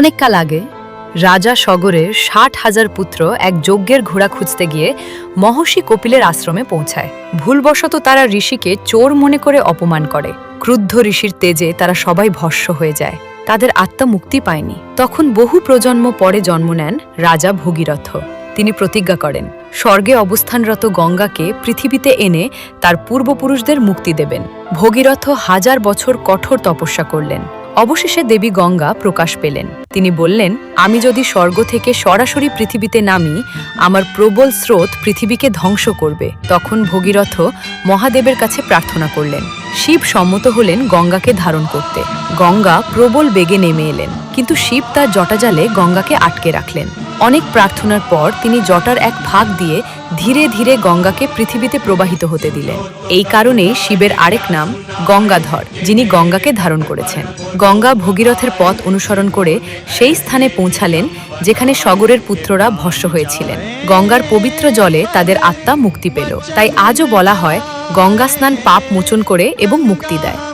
অনেককাল আগে রাজা সগরের ৬০,০০০ পুত্র এক যজ্ঞের ঘোড়া খুঁজতে গিয়ে মহর্ষি কপিলের আশ্রমে পৌঁছায়। ভুলবশত তারা ঋষিকে চোর মনে করে অপমান করে। ক্রুদ্ধ ঋষির তেজে তারা সবাই ভস্ম হয়ে যায়। তাদের আত্মা মুক্তি পায়নি। তখন বহু প্রজন্ম পরে জন্ম নেন রাজা ভগীরথ। তিনি প্রতিজ্ঞা করেন স্বর্গে অবস্থানরত গঙ্গাকে পৃথিবীতে এনে তার পূর্বপুরুষদের মুক্তি দেবেন। ভগীরথ ১০০০ বছর কঠোর তপস্যা করলেন। অবশেষে দেবী গঙ্গা প্রকাশ পেলেন। তিনি বললেন, আমি যদি স্বর্গ থেকে সরাসরি পৃথিবীতে নামি, আমার প্রবল স্রোত পৃথিবীকে ধ্বংস করবে। তখন ভগীরথ মহাদেবের কাছে প্রার্থনা করলেন। শিব সম্মত হলেন গঙ্গাকে ধারণ করতে। গঙ্গা প্রবল বেগে নেমে এলেন, কিন্তু শিব তার জটাজালে গঙ্গাকে আটকে রাখলেন। অনেক প্রার্থনার পর তিনি জটার এক ফাঁক দিয়ে ধীরে ধীরে গঙ্গাকে পৃথিবীতে প্রবাহিত হতে দিলেন। এই কারণে শিবের আরেক নাম গঙ্গাধর, যিনি গঙ্গাকে ধারণ করেছেন। গঙ্গা ভগীরথের পথ অনুসরণ করে সেই স্থানে পৌঁছালেন যেখানে সগরের পুত্ররা ভস্ম হয়েছিলেন। গঙ্গার পবিত্র জলে তাদের আত্মা মুক্তি পেল। তাই আজও বলা হয়, গঙ্গা স্নান পাপ মোচন করে এবং মুক্তি দেয়।